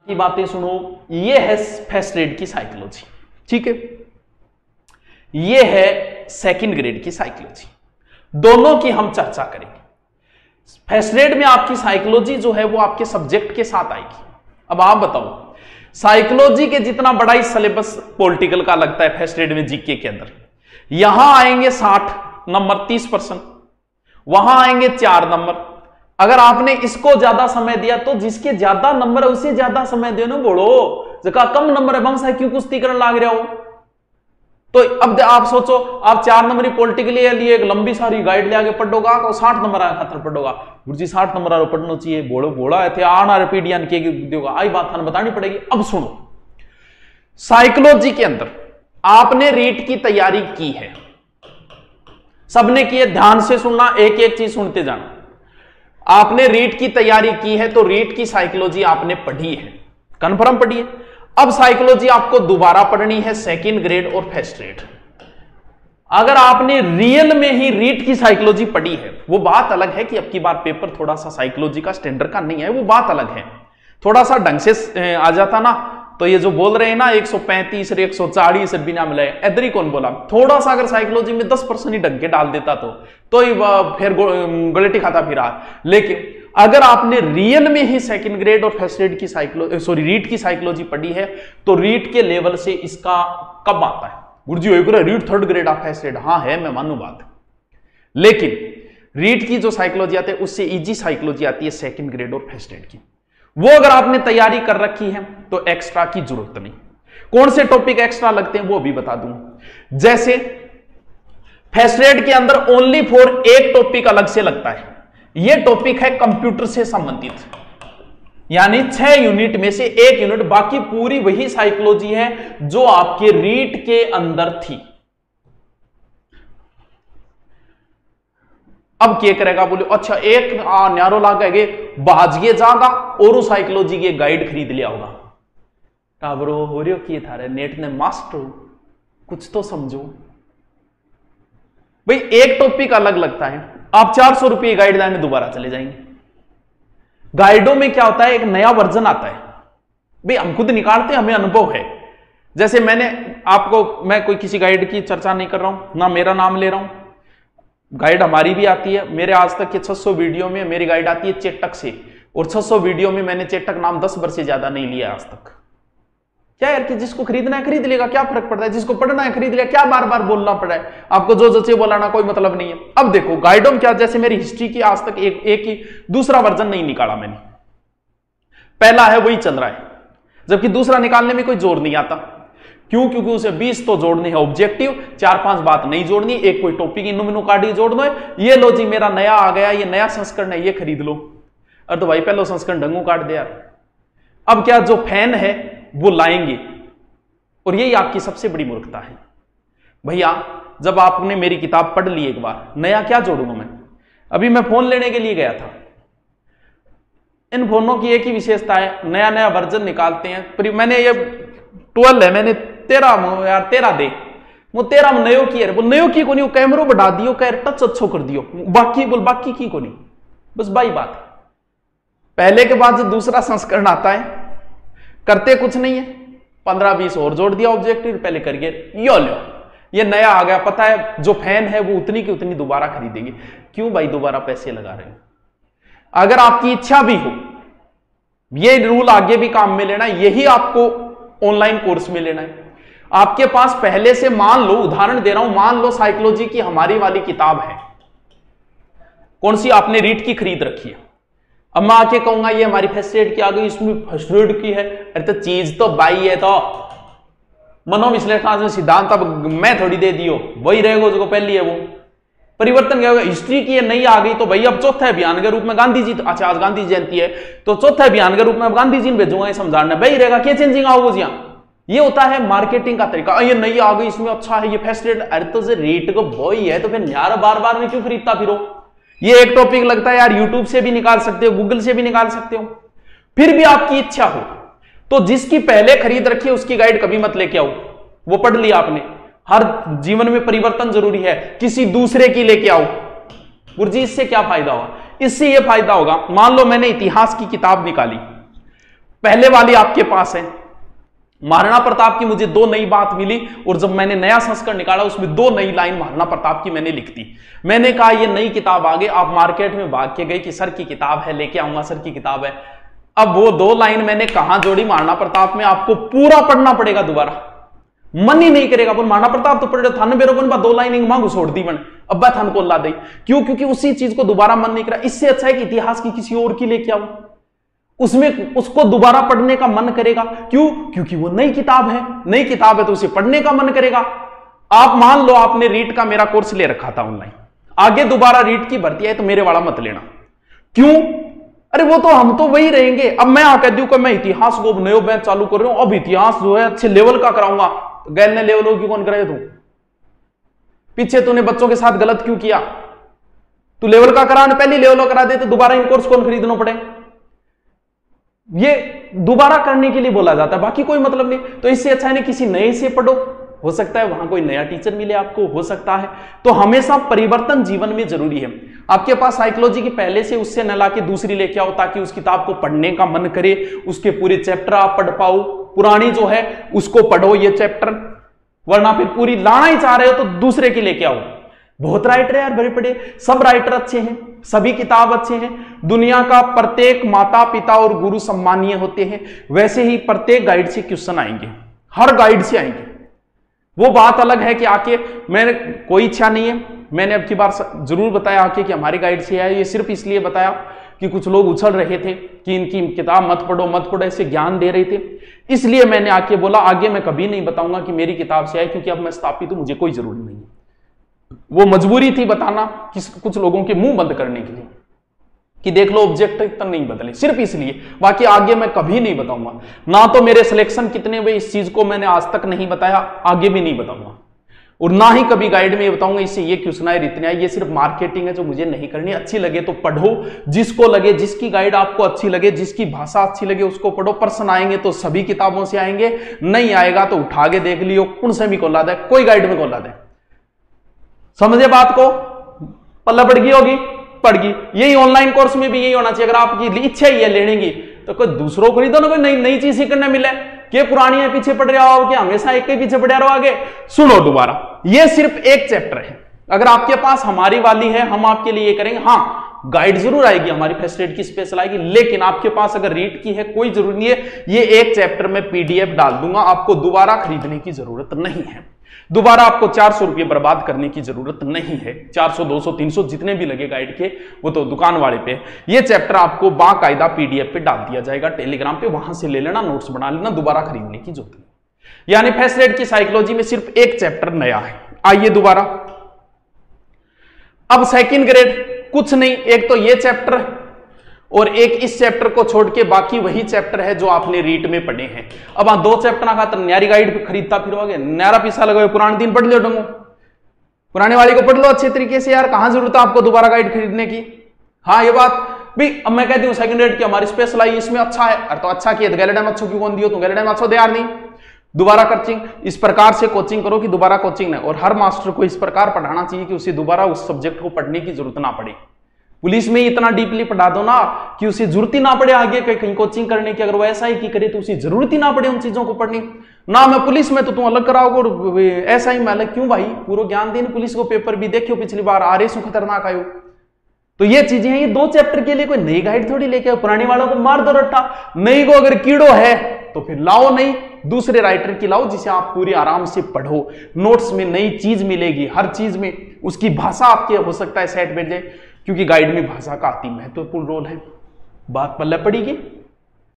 की बातें सुनो। ये है फर्स्ट ग्रेड की साइकोलॉजी, ठीक है। ये है सेकंड ग्रेड की साइकोलॉजी, दोनों की हम चर्चा करेंगे। फर्स्ट ग्रेड में आपकी साइकोलॉजी जो है वो आपके सब्जेक्ट के साथ आएगी। अब आप बताओ, साइकोलॉजी के जितना बड़ा ही सिलेबस पॉलिटिकल का लगता है फर्स्ट ग्रेड में जीके के अंदर, यहां आएंगे 60 नंबर 30%, वहां आएंगे 4 नंबर। अगर आपने इसको ज्यादा समय दिया तो जिसके ज्यादा नंबर है उसे ज्यादा समय दे ना, बोलो जगह कम नंबर है बंसा क्यों कुश्ती करने लाग रहा हो। तो अब आप सोचो, आप 4 नंबर पॉलिटिकल के लिए एक लंबी सारी गाइड ले आगे पढ़ोगा और 60 नंबर खातर पढ़ोगा। गुरुजी 60 नंबर पढ़ना चाहिए, बोलो बोला है थे आना पीडियान के आई बात थाने बतानी पड़ेगी। अब सुनो, साइकोलॉजी के अंदर आपने रीट की तैयारी की है, सबने की है, ध्यान से सुनना, एक एक चीज सुनते जाना। आपने रीट की तैयारी की है तो रीट की साइकोलॉजी आपने पढ़ी है, कन्फर्म पढ़ी है। अब साइकोलॉजी आपको दोबारा पढ़नी है सेकंड ग्रेड और फर्स्ट ग्रेड। अगर आपने रियल में ही रीट की साइकोलॉजी पढ़ी है, वो बात अलग है कि अब की बार पेपर थोड़ा सा साइकोलॉजी का स्टैंडर्ड का नहीं है, वो बात अलग है। थोड़ा सा ढंग से आ जाता ना, तो ये जो बोल रहे हैं ना 135 और 140 बिना मिले, इधर ही कौन बोला। थोड़ा सा अगर साइकोलॉजी में 10% ही ढंग के डाल देता तो ही फिर गलती खाता फिरा। लेकिन अगर आपने रियल में ही सेकंड ग्रेड और फर्स्ट ग्रेड की रीट की साइकोलॉजी पढ़ी है तो रीट के लेवल से इसका कब आता है। गुरुजी REET third grade of first grade, हाँ है, मैं मानू बात, लेकिन रीट की जो साइकोलॉजी आती है उससे इजी साइकोलॉजी आती है सेकंड ग्रेड और फर्स्ट ग्रेड की। वो अगर आपने तैयारी कर रखी है तो एक्स्ट्रा की जरूरत नहीं। कौन से टॉपिक एक्स्ट्रा लगते हैं वो भी बता दूं। जैसे फर्स्ट ग्रेड के अंदर ओनली फॉर एक टॉपिक अलग से लगता है, ये टॉपिक है कंप्यूटर से संबंधित, यानी 6 यूनिट में से 1 यूनिट, बाकी पूरी वही साइकोलॉजी है जो आपके रीट के अंदर थी। अब क्या करेगा, बोले अच्छा एक न्यारो लागे बाजगे जागा और साइकोलॉजी की गाइड खरीद लिया होगा। काबरो हो रहे हो कि थारे नेट ने मास्टर कुछ तो समझो भाई। एक टॉपिक अलग लगता है, आप 400 रुपये गाइड लाने दोबारा चले जाएंगे। गाइडों में क्या होता है, एक नया वर्जन आता है भाई, हम खुद निकालते हैं, हमें अनुभव है। जैसे मैंने आपको, मैं कोई किसी गाइड की चर्चा नहीं कर रहा हूं ना, मेरा नाम ले रहा हूं, गाइड हमारी भी आती है। मेरे आज तक के 600 वीडियो में मेरी गाइड आती है चेटक से, और 600 वीडियो में मैंने चेटक नाम 10 बार से ज्यादा नहीं लिया आज तक। क्या यार कि जिसको खरीदना है खरीद लेगा, क्या फर्क पड़ता है, जिसको पढ़ना है खरीद लेगा, क्या बार बार बोलना पड़ा है आपको, जो जैसे बोलाना कोई मतलब नहीं है। अब देखो गाइडों में क्या, जैसे मेरी हिस्ट्री की आज तक एक ही दूसरा वर्जन नहीं निकाला मैंने, पहला है वही चल रहा है, जबकि दूसरा निकालने में कोई जोर नहीं आता। क्यों? क्योंकि उसे 20 तो जोड़नी है ऑब्जेक्टिव, 4-5 बात नहीं जोड़नी, एक कोई टॉपिक इनो मिनो कार्ड जोड़ना है। ये लो जी मेरा नया आ गया, ये नया संस्करण है, ये खरीद लो। अरे तो भाई पहले संस्करण ढंगू काट दे यार। अब क्या, जो फैन है वो लाएंगे, और यही आपकी सबसे बड़ी मूर्खता है। भैया जब आपने मेरी किताब पढ़ ली एक बार, नया क्या जोड़ूंगा मैं। अभी मैं फोन लेने के लिए गया था, इन फोनों की एक ही विशेषता है, नया नया वर्जन निकालते हैं। मैंने ये 12 है, मैंने 13 यार 13 दे, वो 13 में नयो की है, वो नयो की को नहीं, कैमरो बढ़ा दियो, कैर टच अच्छो कर दियो, बाकी बोल बाकी की को नहीं, बस बाई बात। पहले के बाद जो दूसरा संस्करण आता है करते कुछ नहीं है, 15-20 और जोड़ दिया ऑब्जेक्टिव, पहले करिए यो लो ये नया आ गया। पता है जो फैन है वो उतनी की उतनी दोबारा खरीदेंगे। क्यों भाई दोबारा पैसे लगा रहे हो। अगर आपकी इच्छा भी हो, ये रूल आगे भी काम में लेना है, यही आपको ऑनलाइन कोर्स में लेना है। आपके पास पहले से, मान लो उदाहरण दे रहा हूं, मान लो साइकोलॉजी की हमारी वाली किताब है, कौन सी आपने रीट की खरीद रखी है। अब मैं आके कहूंगा ये हमारी फर्स्ट एड की आ गई, इसमें फर्स्ट एड की है, अरे तो चीज तो बाई है, तो मनोविश्लेषण सिद्धांत अब मैं थोड़ी दे दियो, वही रहेगा जो पहली है वो। परिवर्तन क्या होगा, हिस्ट्री की नई आ गई तो भाई अब चौथे अभियान के रूप में गांधी जी, अच्छा आज गांधी जयंती है तो चौथे अभियान के रूप में अब गांधी जी ने भेजूंगा ये समझाना, भाई रहेगा क्या चेंजिंग आओगे जी। ये होता है मार्केटिंग का तरीका, ये नई आ गई इसमें अच्छा है, ये फर्स्ट एड, अरे तो रेट को वही है तो फिर यार बार बार में क्यों खरीदता फिरो। ये एक टॉपिक लगता है यार, यूट्यूब से भी निकाल सकते हो, गूगल से भी निकाल सकते हो। फिर भी आपकी इच्छा हो तो जिसकी पहले खरीद रखी है उसकी गाइड कभी मत लेके आओ, वो पढ़ लिया आपने। हर जीवन में परिवर्तन जरूरी है, किसी दूसरे की लेके आओ। गुरुजी इससे क्या फायदा होगा, इससे यह फायदा होगा, मान लो मैंने इतिहास की किताब निकाली, पहले वाली आपके पास है, महाराणा प्रताप की मुझे 2 नई बात मिली, और जब मैंने नया संस्करण निकाला उसमें 2 नई लाइन महाराणा प्रताप की मैंने लिख दी। मैंने कहा ये नई किताब आ गई, आप मार्केट में भाग के गए कि सर की किताब है, लेके आऊंगा, सर की किताब है। अब वो 2 लाइन मैंने कहां जोड़ी, महाराणा प्रताप में आपको पूरा पढ़ना पड़ेगा दोबारा, मन ही नहीं करेगा। बोल महाराणा प्रताप तो पढ़ रहे थाने बेरो बन 2 लाइन मांगू छोड़ दी मैंने, अब थान को ला दी। क्यों? क्योंकि उसी चीज को दोबारा मन नहीं करा। इससे अच्छा है कि इतिहास की किसी और की लेके आओ, उसमें उसको दोबारा पढ़ने का मन करेगा। क्यों? क्योंकि वो नई किताब है, नई किताब है तो उसे पढ़ने का मन करेगा। आप मान लो आपने रीट का मेरा कोर्स ले रखा था ऑनलाइन, आगे दोबारा रीट की भर्ती है तो मेरे वाला मत लेना। क्यों? अरे वो तो हम तो वही रहेंगे। अब मैं कह दूं कि मैं इतिहास को नयो बैच चालू कर रहा हूं, अब इतिहास जो है अच्छे लेवल का कराऊंगा, गैर ने लेवल की कौन कराए? तू पीछे तूने बच्चों के साथ गलत क्यों किया? तू लेवल का करा, पहले लेवल करा दे तो दोबारा इन कोर्स कौन खरीदना पड़े? ये दोबारा करने के लिए बोला जाता है, बाकी कोई मतलब नहीं। तो इससे अच्छा है किसी नए से पढ़ो, हो सकता है वहां कोई नया टीचर मिले आपको, हो सकता है। तो हमेशा परिवर्तन जीवन में जरूरी है। आपके पास साइकोलॉजी की पहले से उससे न लाके दूसरी लेके आओ, ताकि उस किताब को पढ़ने का मन करे, उसके पूरे चैप्टर आप पढ़ पाओ। पुरानी जो है उसको पढ़ो ये चैप्टर, वरना फिर पूरी लाना ही चाह रहे हो तो दूसरे की लेके आओ। बहुत राइटर है यार, बड़े बड़े सब राइटर अच्छे हैं, सभी किताब अच्छे हैं। दुनिया का प्रत्येक माता पिता और गुरु सम्मानीय होते हैं, वैसे ही प्रत्येक गाइड से क्वेश्चन आएंगे, हर गाइड से आएंगे। वो बात अलग है कि आके, मैंने कोई इच्छा नहीं है, मैंने अब की बार जरूर बताया आके कि हमारी गाइड से आए। ये सिर्फ इसलिए बताया कि कुछ लोग उछल रहे थे कि इनकी किताब मत पढ़ो, ऐसे ज्ञान दे रहे थे, इसलिए मैंने आके बोला। आगे मैं कभी नहीं बताऊंगा कि मेरी किताब से आए, क्योंकि अब मैं स्थापित हूं, मुझे कोई जरूरी नहीं है। वो मजबूरी थी बताना कुछ लोगों के मुंह बंद करने के लिए कि देख लो ऑब्जेक्ट इतना नहीं बदले, सिर्फ इसलिए। बाकी आगे मैं कभी नहीं बताऊंगा, ना तो मेरे सिलेक्शन कितने हुए इस चीज को मैंने आज तक नहीं बताया, आगे भी नहीं बताऊंगा, और ना ही कभी गाइड में ये बताऊंगा इससे ये क्वेश्चन आए, इतने आए। ये सिर्फ मार्केटिंग है जो मुझे नहीं करनी। अच्छी लगे तो पढ़ो, जिसको लगे, जिसकी गाइड आपको अच्छी लगे, जिसकी भाषा अच्छी लगे उसको पढ़ो। प्रश्न आएंगे तो सभी किताबों से आएंगे, नहीं आएगा तो उठा के देख लियो कौन से भी खोला दे, कोई गाइड में खोला दे। समझे बात को? पल्ला पड़ गई होगी, पड़ गई। यही ऑनलाइन कोर्स में भी यही होना चाहिए। अगर आपकी इच्छा ही है लेने की तो कोई दूसरों को खरीदो ना, कोई नई चीज सीखने मिले। के पुरानी है पीछे पड़ रहा हो, क्या हमेशा एक के पीछे पड़ रहा हो आगे? सुनो दोबारा, ये सिर्फ एक चैप्टर है। अगर आपके पास हमारी वाली है, हम आपके लिए ये करेंगे। हाँ, गाइड जरूर आएगी, हमारी फर्स्ट एड की स्पेशल आएगी, लेकिन आपके पास अगर रीड की है कोई जरूरी नहीं है। ये एक चैप्टर में पीडीएफ डाल दूंगा, आपको दोबारा खरीदने की जरूरत नहीं है। दोबारा आपको 400 रुपये बर्बाद करने की जरूरत नहीं है। 400, 200, 300 जितने भी लगे गाइड के, वो तो दुकान वाले पे। ये चैप्टर आपको बाकायदा पीडीएफ पे डाल दिया जाएगा टेलीग्राम पे, वहां से ले लेना, नोट्स बना लेना, दोबारा खरीदने की जरूरत नहीं। यानी फर्स्ट एड की साइकोलॉजी में सिर्फ एक चैप्टर नया है। आइए दोबारा, अब सेकंड ग्रेड कुछ नहीं, एक तो ये चैप्टर और एक इस चैप्टर को छोड़ के बाकी वही चैप्टर है जो आपने रीट में पढ़े हैं। अब हाँ, 2 चैप्टर का न्यारी गाइड खरीदता फिरोगे, न्यारा पैसा लगाओ, पुराने दिन पढ़ लो, डंगो पुराने वाली को पढ़ लो अच्छे तरीके से यार, कहां जरूरत है आपको दोबारा गाइड खरीदने की। हाँ ये बात भी, अब मैं कहती हूँ सेकंड ग्रेड की हमारी स्पेशल आई, इसमें अच्छा है। अरे तो अच्छा किया, गैलेडा में अच्छो क्यों कौन दियो, तुम गैलेडा में अच्छो दे यार नहीं। दोबारा कोचिंग इस प्रकार से कोचिंग करो कि दोबारा कोचिंग नहीं, और हर मास्टर को इस प्रकार पढ़ाना चाहिए कि उसे दोबारा उस सब्जेक्ट को पढ़ने की जरूरत ना पड़े। पुलिस में इतना डीपली पढ़ा दो ना कि उसे जरूरत ही ना पड़े आगे कहीं कोचिंग करने की। अगर वो ऐसा ही की करे तो उसे जरूरत ही ना पड़े उन चीजों को पढ़नी। ना मैं पुलिस में तो तुम अलग कराओगे, ऐसा ही मैं अलग क्यों भाई? पूरा ज्ञान देने पुलिस को, पेपर भी देखियो पिछली बार आ रहे सो खतरनाक आयो। तो ये चीजें हैं, ये 2 चैप्टर के लिए कोई नई गाइड थोड़ी लेके आओ। पुराने वालों को मार दो रट्टा, नई को अगर कीड़ो है तो फिर लाओ नहीं, दूसरे राइटर की लाओ जिसे आप पूरी आराम से पढ़ो। नोट्स में नई चीज मिलेगी, हर चीज में उसकी भाषा आपके हो सकता है सेट बैठ जाए, क्योंकि गाइड में भाषा का अति महत्वपूर्ण रोल है। बात पल्ले पड़ेगी।